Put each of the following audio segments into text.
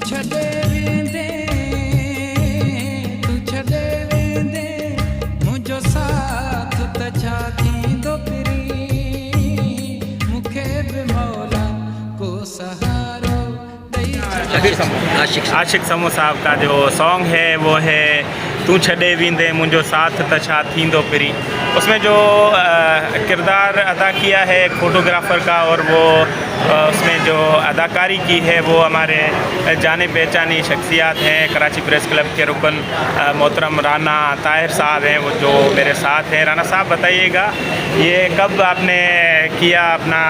छॾे वेंदे तूं छॾे वेंदे मुंहिंजो साथ त छा थींदो फिरी मूंखे बि मौला को सहारो आशिक समूह साहब का जो सॉन्ग है वो है तू छॾे वेंदे मुंहिंजो साथ त छा थींदो फिरी। उसमें जो किरदार अदा किया है फोटोग्राफ़र का और वो उसमें जो अदाकारी की है वो हमारे जाने पहचानी शख्सियात हैं। कराची प्रेस क्लब के रुकन मोहतरम राना ताहिर साहब हैं वो जो मेरे साथ हैं। राना साहब बताइएगा ये कब आपने किया अपना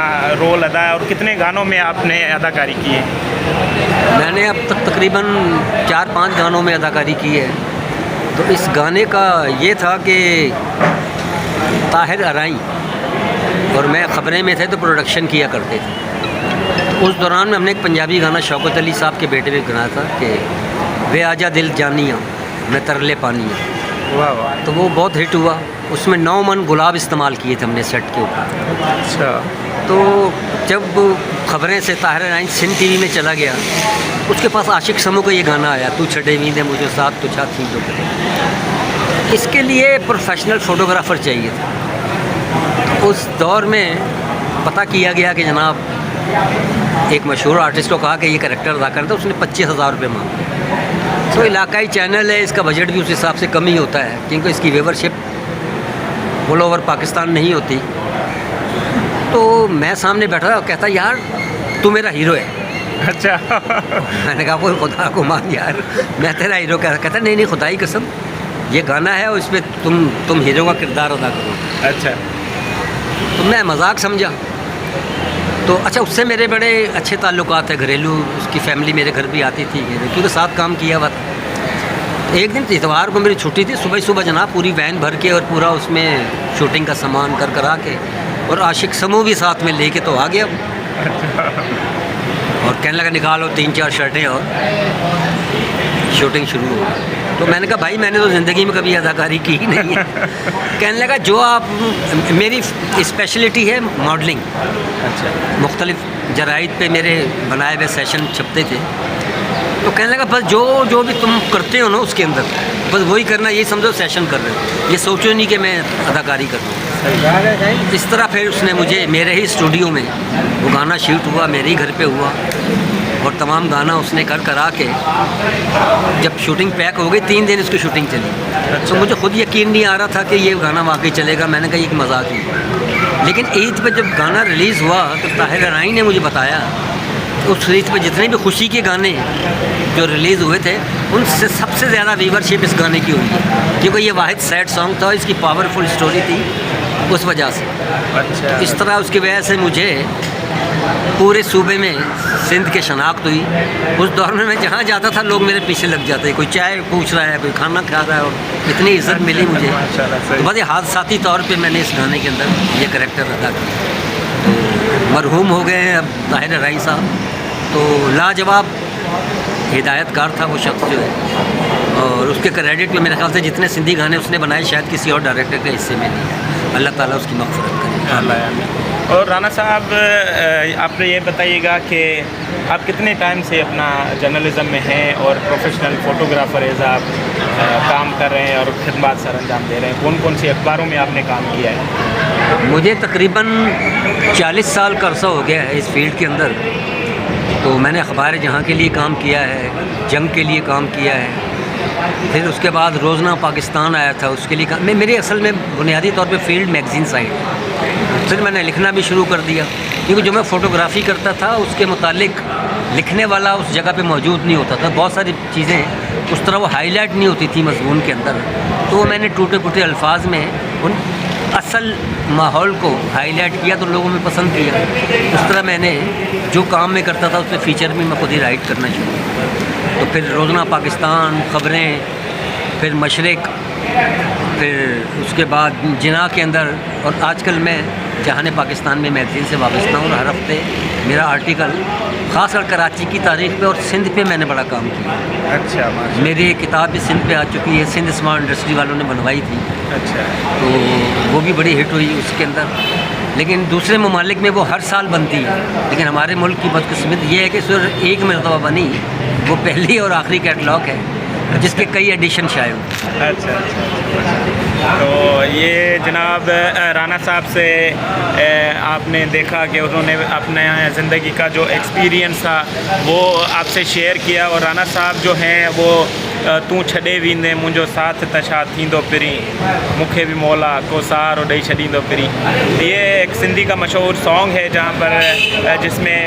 रोल अदा और कितने गानों में आपने अदाकारी की है? मैंने अब तक तकरीबन 4-5 गानों में अदाकारी की है। तो इस गाने का ये था कि ताहिर अराई और मैं ख़बरें में थे तो प्रोडक्शन किया करते थे। तो उस दौरान में हमने एक पंजाबी गाना शौकत अली साहब के बेटे पे बनाया था कि वे आजा दिल जानिया मैं तरले पानिया। वाह वाह। तो वो बहुत हिट हुआ। उसमें 9 मन गुलाब इस्तेमाल किए थे हमने सेट के ऊपर। अच्छा। तो जब ख़बरें से ताहिर अराई सिंध टीवी में चला गया उसके पास आशिक समूह का ये गाना आया तू छड़े वींदे मुझे साथ तो छा थी तो करे। इसके लिए प्रोफेशनल फ़ोटोग्राफ़र चाहिए था। उस दौर में पता किया गया कि जनाब एक मशहूर आर्टिस्ट को कहा कि ये कैरेक्टर अदा करता है, उसने 25,000 रुपये मांगे। तो इलाकाई चैनल है, इसका बजट भी उस हिसाब से कम ही होता है क्योंकि इसकी व्यूवरशिप ऑल ओवर पाकिस्तान नहीं होती। तो मैं सामने बैठा और कहता यार तू मेरा हीरो है। अच्छा। मैंने कहा कोई खुदा को मान यार मैं तेरा हीरो। कहता नहीं खुदा की कसम ये गाना है और इसमें तुम हीरो का किरदार अदा करो। अच्छा। तो मैं मजाक समझा। तो अच्छा उससे मेरे बड़े अच्छे ताल्लुकात है घरेलू। उसकी फैमिली मेरे घर भी आती थी क्योंकि साथ काम किया हुआ था। एक दिन इतवार को मेरी छुट्टी थी। सुबह जनाब पूरी वैन भर के और पूरा उसमें शूटिंग का सामान करा के और आशिक समूह भी साथ में लेके तो आ गया। और कहने लगा निकालो 3-4 शर्टें और शूटिंग शुरू हो। तो मैंने कहा भाई मैंने तो ज़िंदगी में कभी अदाकारी की ही नहीं है। कहने लगा जो आप मेरी स्पेशलिटी है मॉडलिंग। अच्छा। मुख्तलिफ जराइद पे मेरे बनाए हुए सेशन छपते थे। तो कहने लगा बस जो भी तुम करते हो ना उसके अंदर बस वही करना, ये समझो सेशन कर रहे हो, ये सोचो नहीं कि मैं अदाकारी कर रहा हूँ। इस तरह फिर उसने मुझे मेरे ही स्टूडियो में वो गाना शूट हुआ, मेरे ही घर पे हुआ और तमाम गाना उसने करा के जब शूटिंग पैक हो गई 3 दिन उसकी शूटिंग चली। तो मुझे खुद यकीन नहीं आ रहा था कि ये गाना वाकई चलेगा। मैंने कहा ये मजाक ही। लेकिन ईद पर जब गाना रिलीज़ हुआ तो ताहिर अराई ने मुझे बताया उस ईद पर जितने भी खुशी के गाने जो रिलीज़ हुए थे उनसे सबसे ज़्यादा व्यूवरशिप इस गाने की हुई है क्योंकि ये वाहिद सैड सॉन्ग था, इसकी पावरफुल स्टोरी थी उस वजह से। अच्छा। इस तरह उसकी वजह से मुझे पूरे सूबे में सिंध के शनाख्त हुई। उस दौर में मैं जहाँ जाता था लोग मेरे पीछे लग जाते, कोई चाय पूछ रहा है, कोई खाना खा रहा है और इतनी इज्जत मिली मुझे। तो बस ये हादसाती तौर पे मैंने इस गाने के अंदर ये करैक्टर अदा किया। तो मरहूम हो गए हैं अब ताहिर अराई साहब। तो लाजवाब हिदायतकार था वो शख्स जो है और उसके क्रेडिट में मेरे ख्याल से जितने सिंधी गाने उसने बनाए शायद किसी और डायरेक्टर के हिस्से में नहीं है। अल्लाह ताला उसकी मग़फ़िरत करे। और राना साहब आप ये बताइएगा कि आप कितने टाइम से अपना जर्नलिज़म में हैं और प्रोफेशनल फ़ोटोग्राफ़र एज आप काम कर रहे हैं और खिदमत सर अंजाम दे रहे हैं? कौन कौन सी अखबारों में आपने काम किया है? मुझे तकरीबन 40 साल का अरसा हो गया है इस फील्ड के अंदर। तो मैंने अखबार जहाँ के लिए काम किया है, जंग के लिए काम किया है, फिर उसके बाद रोज़ना पाकिस्तान आया था उसके लिए काम। मेरी असल में बुनियादी तौर पे फील्ड मैगज़ीन साइड। फिर मैंने लिखना भी शुरू कर दिया क्योंकि जो मैं फ़ोटोग्राफ़ी करता था उसके मुतालिक लिखने वाला उस जगह पे मौजूद नहीं होता था। बहुत सारी चीज़ें उस तरह वो हाईलाइट नहीं होती थी मज़मून के अंदर। तो वो मैंने टूटे फूटे अल्फाज में उन असल माहौल को हाईलाइट किया तो लोगों में पसंद किया। उस तरह मैंने जो काम में करता था उसमें फ़ीचर भी मैं खुद ही राइट करना शुरू किया। तो फिर रोज़ना पाकिस्तान, ख़बरें, फिर मशरिक़, फिर उसके बाद जिना के अंदर और आजकल मैं जहान पाकिस्तान में मैगज़ीन से वाबस्ता हूँ। हर हफ्ते मेरा आर्टिकल ख़ासकर कराची की तारीख़ पे और सिंध पे मैंने बड़ा काम किया। अच्छा। मेरी एक किताब भी सिंध पे आ चुकी है, सिंध स्मार्ट इंडस्ट्री वालों ने बनवाई थी। अच्छा। तो वो भी बड़ी हिट हुई उसके अंदर। लेकिन दूसरे ममालिक में वो हर साल बनती है, लेकिन हमारे मुल्क की बदकिस्मत ये है कि सिर्फ एक मरतबा बनी वो पहली और आखिरी कैटलॉग है जिसके कई एडिशन शाये हुए। अच्छा अच्छा। तो ये जनाब राना साहब से आपने देखा कि उन्होंने अपने ज़िंदगी का जो एक्सपीरियंस था वो आपसे शेयर किया, और राना साहब जो हैं वो तू छॾे वींदे मुंहिंजो साथ त छा थींदो पिरी, मूंखे भी मौला को सहारो ॾेई छॾींदो पिरी। ये एक सिंधी का मशहूर सॉन्ग है जहाँ पर जिसमें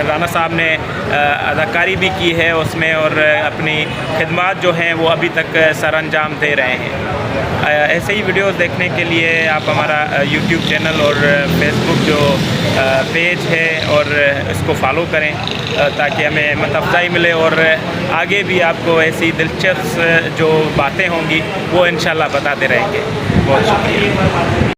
राना साहब ने अदाकारी भी की है उसमें, और अपनी खिदमत जो हैं वो अभी तक सर अंजाम दे रहे हैं। ऐसे ही वीडियोस देखने के लिए आप हमारा यूट्यूब चैनल और फेसबुक जो पेज है और इसको फॉलो करें ताकि हमें मतअफ़ज़ाई मिले, और आगे भी आपको ऐसी दिलचस्प जो बातें होंगी वो इंशाल्लाह बताते रहेंगे। बहुत शुक्रिया।